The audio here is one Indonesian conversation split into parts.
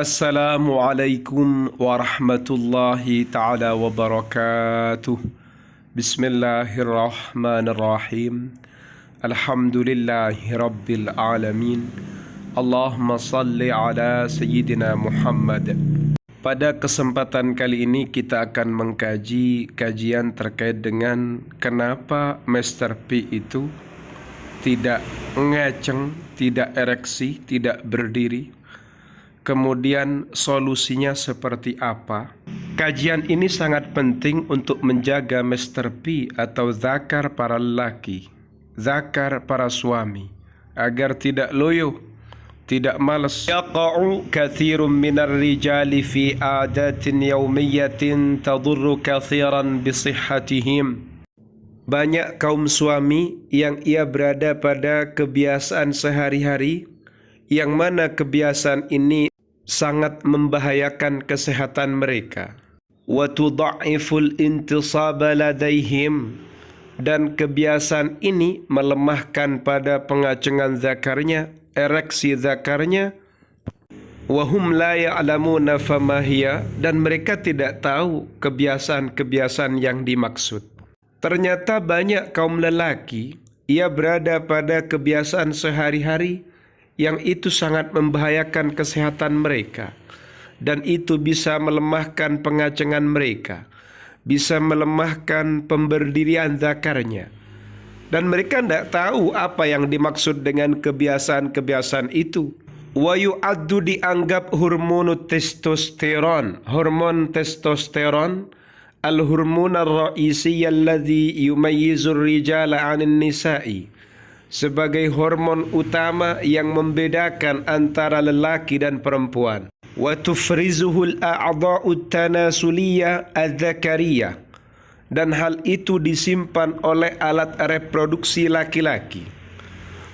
Assalamualaikum warahmatullahi ta'ala wabarakatuh. Bismillahirrahmanirrahim. Alhamdulillahi rabbil alamin. Allahumma salli ala Sayyidina Muhammad. Pada kesempatan kali ini kita akan mengkaji kajian terkait dengan kenapa Mr. P itu tidak ngaceng, tidak ereksi, tidak berdiri. Kemudian solusinya seperti apa? Kajian ini sangat penting untuk menjaga Mr. P atau zakar para lelaki, zakar para suami, agar tidak loyo, tidak malas. Yaqa'u kathirun minar rijali fi adatin yawmiyatin tadurru kathiran bisihhatihim. Banyak kaum suami yang ia berada pada kebiasaan sehari-hari, yang mana kebiasaan ini sangat membahayakan kesehatan mereka. Wa tudha'iful intisaba ladaihim, dan kebiasaan ini melemahkan pada pengacengan zakarnya, ereksi zakarnya. Wa hum la ya'lamuna fama hiya, dan mereka tidak tahu kebiasaan-kebiasaan yang dimaksud. Ternyata banyak kaum lelaki ia berada pada kebiasaan sehari-hari yang itu sangat membahayakan kesehatan mereka, dan itu bisa melemahkan pengacengan mereka, bisa melemahkan pemberdirian zakarnya, dan mereka tidak tahu apa yang dimaksud dengan kebiasaan-kebiasaan itu. Wa yu'addu, dianggap hormon testosteron, al-hormon ar-ra'isi alladhi yumayyizur rijala 'anil nisa'i, sebagai hormon utama yang membedakan antara lelaki dan perempuan. Wa tufrizuhul a'dha'ut tanasuliyah adz-dzakariyah, dan hal itu disimpan oleh alat reproduksi laki-laki.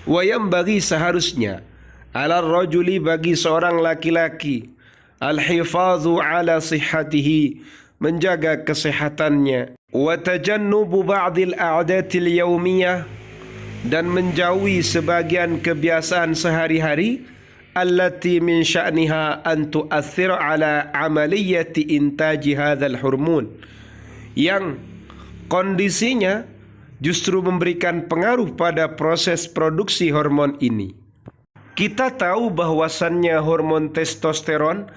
Wa yanbaghi, seharusnya, ala rajuli, bagi seorang laki-laki, al-hifazu ala sihhatihi, menjaga kesehatannya. Wa tajannubu ba'dil a'datil yawmiyah, dan menjauhi sebagian kebiasaan sehari-hari, allati min sya'niha an tu'athir ala amaliyati intaji hadzal hormon, yang kondisinya justru memberikan pengaruh pada proses produksi hormon ini. Kita tahu bahwasannya hormon testosteron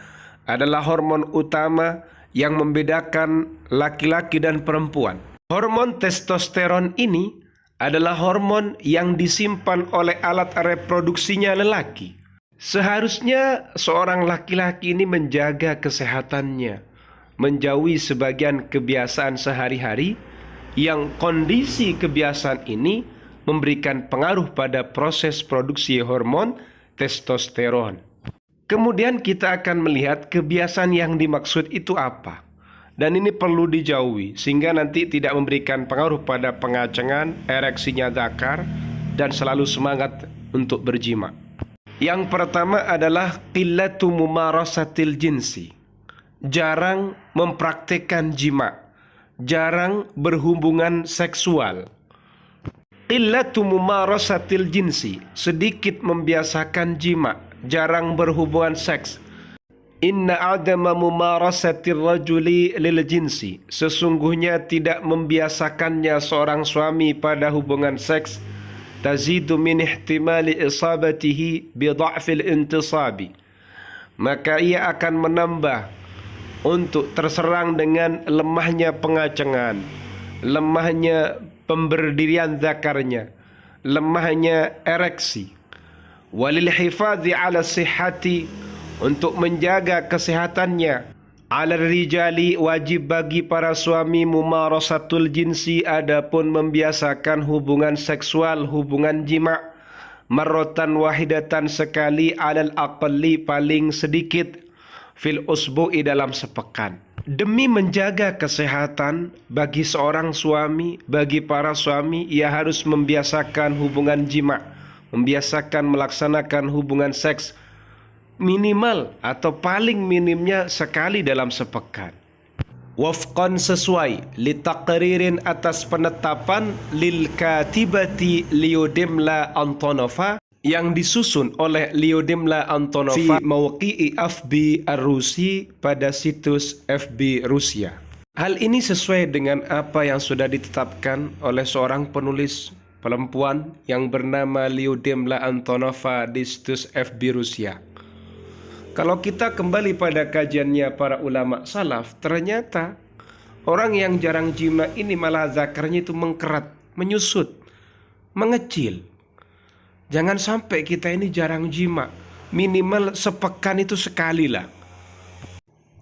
adalah hormon utama yang membedakan laki-laki dan perempuan. Hormon testosteron ini adalah hormon yang disimpan oleh alat reproduksinya lelaki. Seharusnya seorang laki-laki ini menjaga kesehatannya, menjauhi sebagian kebiasaan sehari-hari yang kondisi kebiasaan ini memberikan pengaruh pada proses produksi hormon testosteron. Kemudian kita akan melihat kebiasaan yang dimaksud itu apa. Dan ini perlu dijauhi sehingga nanti tidak memberikan pengaruh pada pengacengan, ereksinya zakar, dan selalu semangat untuk berjima. Yang pertama adalah qillatu mumarasatil jinsi, jarang mempraktikkan jima, jarang berhubungan seksual. Qillatu mumarasatil jinsi, sedikit membiasakan jima, jarang berhubungan seks. Inna adama mumarasatir rajuli lil jinsi, sesungguhnya tidak membiasakannya seorang suami pada hubungan seks, tazidu min ihtimali isabatihi bi dha'fil intisabi, maka ia akan menambah untuk terserang dengan lemahnya pengacengan, lemahnya pemberdirian zakarnya, lemahnya ereksi. Walil hifazi ala sihhati, untuk menjaga kesehatannya, ala rijali, wajib bagi para suami mumarasatul jinsi, adapun membiasakan hubungan seksual, hubungan jima, marratan wahidatan, sekali, alal aqalli, paling sedikit, fil usbu'i, dalam sepekan. Demi menjaga kesehatan bagi seorang suami, bagi para suami, ia harus membiasakan hubungan jima, membiasakan melaksanakan hubungan seks minimal atau paling minimnya sekali dalam sepekan. Wafqan, sesuai, litaqririn, atas penetapan, lil katibati liudimla Antonova, yang disusun oleh Lyudmila Antonova fi mawqi'i FB Rusi pada situs FB Rusia. Hal ini sesuai dengan apa yang sudah ditetapkan oleh seorang penulis perempuan yang bernama Lyudmila Antonova di situs FB Rusia. Kalau kita kembali pada kajiannya para ulama salaf, ternyata orang yang jarang jima ini malah zakarnya itu mengkerat, menyusut, mengecil. Jangan sampai kita ini jarang jima, minimal sepekan itu sekali lah.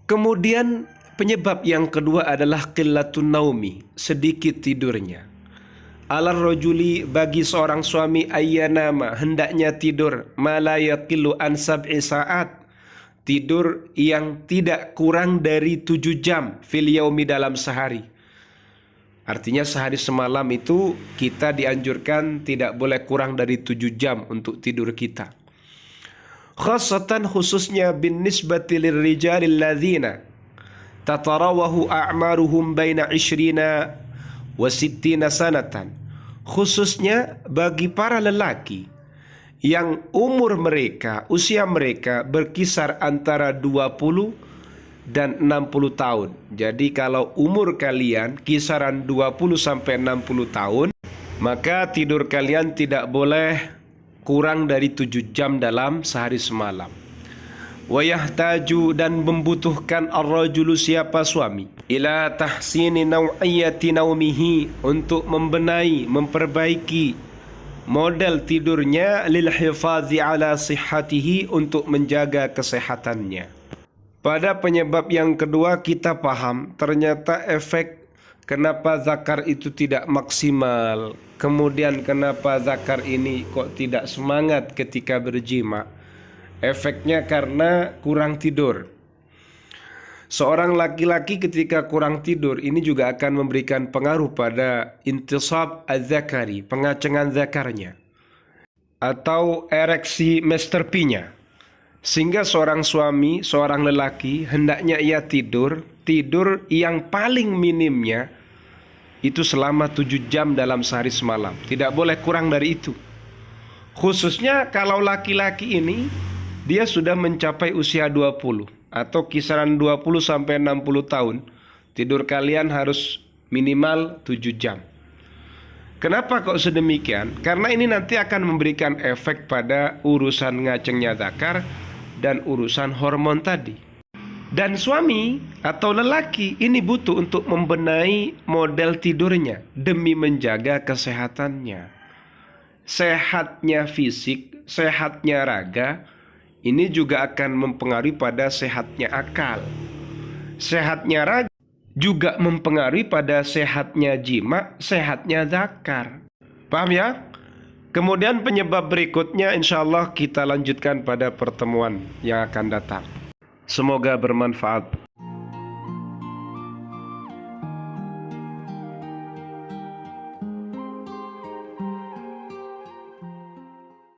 Kemudian penyebab yang kedua adalah qillatun naumi, sedikit tidurnya. Alar rajuli, bagi seorang suami, ayyanama, hendaknya tidur ma la yaqilu an sab'i saat, tidur yang tidak kurang dari 7 jam fil yaumi, dalam sehari. Artinya sehari semalam itu kita dianjurkan tidak boleh kurang dari 7 jam untuk tidur kita. Khassatan, khususnya bin nisbati lirrijalil ladzina tatarawahu a'maruhum baina 20 wa 60 sanatan. Khususnya bagi para lelaki yang umur mereka, usia mereka berkisar antara 20 dan 60 tahun. Jadi kalau umur kalian kisaran 20 sampai 60 tahun, maka tidur kalian tidak boleh kurang dari 7 jam dalam sehari semalam. Wa yahtaju, dan membutuhkan ar-rajulu, siapa suami, ila tahsini naw'iyati naumihi, untuk membenahi, memperbaiki model tidurnya, lil hifazi ala sihhatihi, untuk menjaga kesehatannya. Pada penyebab yang kedua kita paham ternyata efek kenapa zakar itu tidak maksimal, kemudian kenapa zakar ini kok tidak semangat ketika berjima. Efeknya karena kurang tidur. Seorang laki-laki ketika kurang tidur ini juga akan memberikan pengaruh pada intisab az-zakari, pengacengan zakarnya, atau ereksi mesterpinya. Sehingga seorang suami, seorang lelaki hendaknya ia tidur yang paling minimnya itu selama 7 jam dalam sehari semalam. Tidak boleh kurang dari itu. Khususnya kalau laki-laki ini dia sudah mencapai usia 20 atau kisaran 20 sampai 60 tahun, tidur kalian harus minimal 7 jam. Kenapa kok sedemikian? Karena ini nanti akan memberikan efek pada urusan ngacengnya zakar dan urusan hormon tadi. Dan suami atau lelaki ini butuh untuk membenahi model tidurnya demi menjaga kesehatannya. Sehatnya fisik, sehatnya raga, ini juga akan mempengaruhi pada sehatnya akal. Sehatnya raga juga mempengaruhi pada sehatnya jima, sehatnya zakar. Paham ya? Kemudian penyebab berikutnya insya Allah kita lanjutkan pada pertemuan yang akan datang. Semoga bermanfaat.